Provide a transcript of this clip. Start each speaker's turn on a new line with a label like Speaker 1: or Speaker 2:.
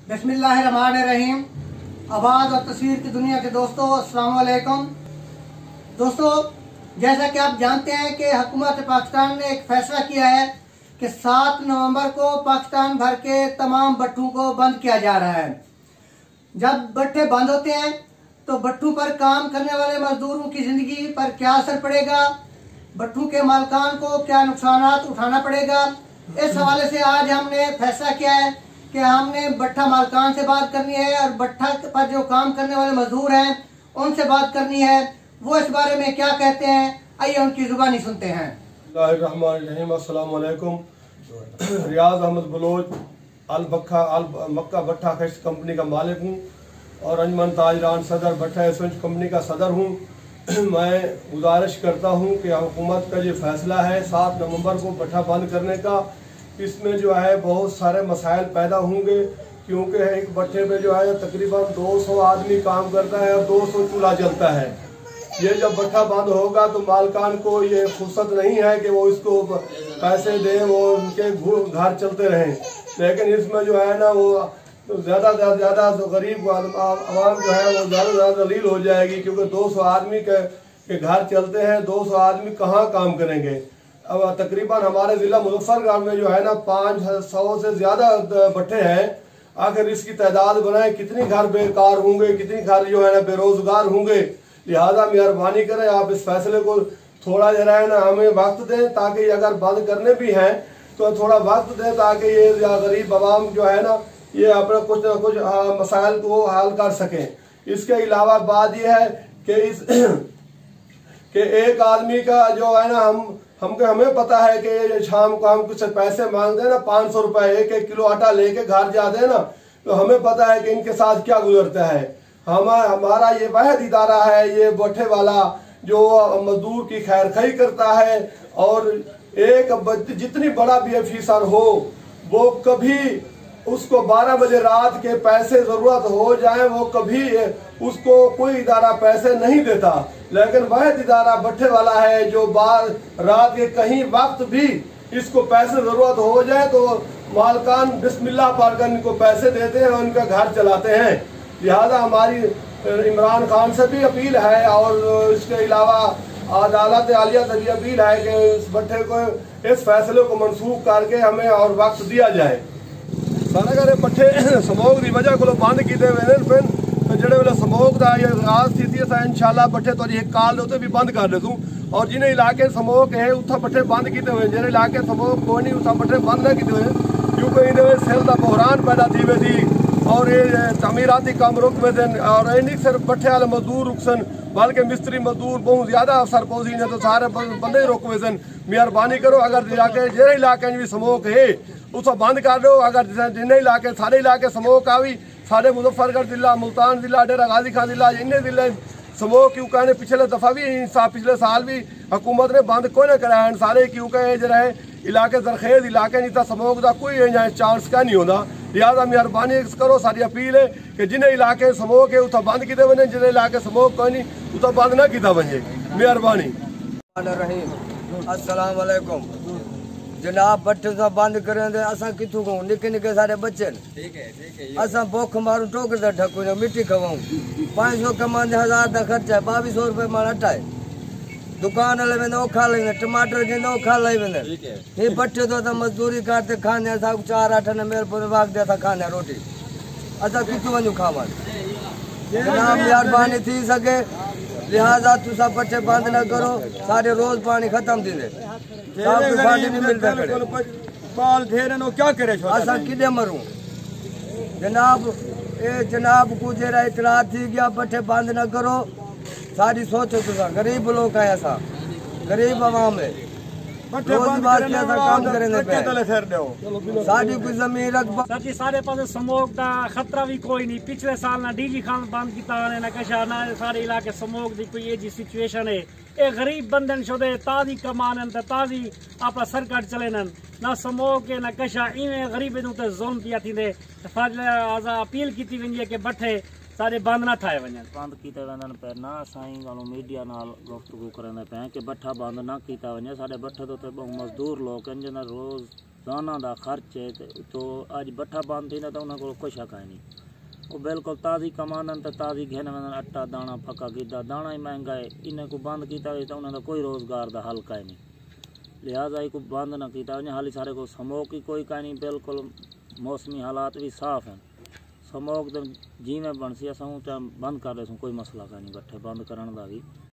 Speaker 1: बिस्मिल्लाहिर्रहमानिर्रहीम। आवाज़ और तस्वीर की दुनिया के दोस्तों, अस्सलाम वालेकुम। दोस्तों, जैसा कि आप जानते हैं कि हुकूमत पाकिस्तान ने एक फैसला किया है कि 7 नवंबर को पाकिस्तान भर के तमाम भट्ठों को बंद किया जा रहा है। जब भट्ठे बंद होते हैं तो भट्ठों पर काम करने वाले मजदूरों की ज़िंदगी पर क्या असर पड़ेगा, भट्ठों के मालिकान को क्या नुकसान उठाना पड़ेगा। इस हवाले से आज हमने फैसला किया है कि हमने भट्ठा मालिकान से बात करनी है और भट्ठा पर जो काम करने वाले मजदूर हैं उनसे बात करनी है। वो इस बारे में क्या कहते हैं, आइए उनकी जुबानी सुनते हैं।
Speaker 2: अस्सलाम वालेकुम। रियाज अहमद बलोच मक्का भट्ठा खश्त कंपनी का मालिक हूँ और अंजमन ताजरान सदर भट्ठा एसवेंच कंपनी का सदर हूँ। मैं गुजारिश करता हूँ कि हुकूमत का जो फैसला है 7 नवंबर को भट्ठा बंद करने का, इसमें जो है बहुत सारे मसाइल पैदा होंगे, क्योंकि एक भट्ठे पे जो है तकरीबन 200 आदमी काम करता है और 200 चूल्हा जलता है। ये जब भट्ठा बंद होगा तो मालकान को ये फुर्सत नहीं है कि वो इसको पैसे दें, वो उनके घर चलते रहें। लेकिन इसमें जो है ना वो ज़्यादा से ज़्यादा गरीब आवाम जो है वो ज़्यादा से ज़्यादा दलील हो जाएगी, क्योंकि 200 आदमी के घर चलते हैं, 200 आदमी कहाँ काम करेंगे। अब तकरीबन हमारे ज़िला मुजफ्फरगढ़ में जो है ना 500 से ज़्यादा भट्ठे हैं। आखिर इसकी तादाद बनाए, कितनी घर बेकार होंगे, कितनी घर जो है ना बेरोज़गार होंगे। लिहाजा मेहरबानी करें, आप इस फैसले को थोड़ा जरा है ना हमें वक्त दें, ताकि अगर बंद करने भी हैं तो थोड़ा वक्त दें, ताकि ये गरीब आवाम जो है ना ये अपना कुछ ना कुछ मसाइल को हल कर सकें। इसके अलावा बात यह है कि एक आदमी का जो है ना हमें पता है कि शाम को हम कुछ पैसे मांगते हैं ना, 500 रुपये 1-1 किलो आटा लेके घर जाते हैं ना, तो हमें पता है कि इनके साथ क्या गुजरता है। हमारा ये वाहिद इदारा है ये भट्ठे वाला जो मजदूर की खैर खई करता है, और एक जितनी बड़ा भी अफीसर हो वो कभी उसको 12 बजे रात के पैसे जरूरत हो जाए वो कभी उसको कोई इदारा पैसे नहीं देता। लेकिन वाहिद इदारा भट्ठे वाला है जो रात के कहीं वक्त भी इसको पैसे जरूरत हो जाए तो मालकान बिस्मिल्लाह पढ़कर इनको पैसे देते हैं और उनका घर चलाते हैं। लिहाजा हमारी इमरान खान से भी अपील है और इसके अलावा अदालत आलिया से भी अपील है कि इस भट्ठे को इस फैसले को मनसूख करके हमें और वक्त दिया जाए। अगर भट्ठे समोग की वजह को बंद किए हुए फिर तो जो वे समोग का आगाज स्थिति इंशाल्लाह भट्ठे तो एक काल उत्ते भी बंद कर दूँ, और जिन्हें इलाके समोग है उत्थे भट्ठे बंद किए हुए, जिन्हें इलाके समोग कोई नहीं उत्थे भट्ठे बंद नहीं किए हुए, क्योंकि इन सिर का बहरान पैदा थी वे थी और ये तमीराती काम रुक वे थे। और नहीं सिर्फ भट्ठे वाले मजदूर रुक सन बल्कि मिस्त्री मजदूर बहुत ज्यादा सरपोजी ने तो सारे बंदे ही रुक वे सन। मेहरबानी करो, अगर इलाके जो इलाके भी समोग है उसको बंद कर दो। अगर जिन्हें इलाके सारे इलाके समोग आ भी सारे मुजफ्फरगढ़ जिला, मुल्तान जिला, डेरा गाजी खान जिला, इन्हें जिले समोग क्यों कहने पिछले दफ़ा भी पिछले साल भी हुकूमत ने बंद कोई ना कराया सारे, क्योंकि जो है इलाके जरखेज इलाके नहीं था समोग का कोई चांस का नहीं होता। लिहाजा मेहरबानी करो, सारी अपील है कि जिन्हें इलाके समोग है उतना बंद किए वे, जिन्हें इलाके समोग कोई नहीं उतना बंद ना किया वजे। मेहरबानी।
Speaker 3: अस्सलाम वालेकुम जनाब, भट्ठे सा बंद करें तो असा कितों कहूँ, निके निके सारे बच्चे असा भुख मारू टोकर ढकू मिट्टी खवाऊँ। 500 कमाने 1000 का खर्चा है, 2200 रुपये मार आटा है। दुकान वाले में वो खा लेंगे, टमाटर के वो खा लेंगे। ये भट्ठे तो मजदूरी करते खाने 4-8 ने मेरे पर भाग दिया था खाने रोटी, असा कितों वजू खावा। जनाब मेहरबानी थी सके, लिहाजा तुसा भट्ठे बंद न करो, सारे रोज पानी खत्म थी पानी नहीं मिलता बाल फेरे नो क्या करे असा किदे मरूं। जनाब को जरा इतला थी गया भट्ठे बंद न करो, सारी सोचो तुसा गरीब लोग है, ऐसा गरीब आवाम है, रोजगार क्या काम करेंगे सारी कोई जमीन रकबा
Speaker 4: सर जी सारे पास समोग का खतरा भी कोई नहीं। पिछले साल ना डीजी खान बंद किया ना कशा ना सारे इलाके समोग की कोई ये जी सिचुएशन है। ये गरीब बंदन शुदे ताजी कमान ताजी आप सरकार चले ना समोग के ना कशा इवें गरीब जुल्म किया थी। अपील की वही है कि भट्ठे सारे बंद ना ठाए वजन बंद किए वन पे ना साईं मीडिया नाल गुफ्तगू करने पे कि भट्ठा बंद ना किया वजे। साढ़े भट्ठे तो मजदूर लोग हैं जिन्हें रोज़
Speaker 5: दाना का खर्च है तो अज बठा बंद थी ना तो उन्होंने को कुछ है नहीं। वो बिल्कुल ताज़ी कमानन तो ताज़ी घेन वन आटा दाना पक्का कीता दाना ही महंगा है इन्हें को बंद किया तो उन्होंने कोई रोज़गार का हल का नहीं। लिहाजा ही को बंद ना किया उन्हें हाली सारे को स्मोक ही कोई का नहीं। बिल्कुल मौसमी हालात भी साफ हैं। स्मोक तो जिमें बन सी अस बंद कर रहे कोई मसला का नहीं बठे बंद करने का भी।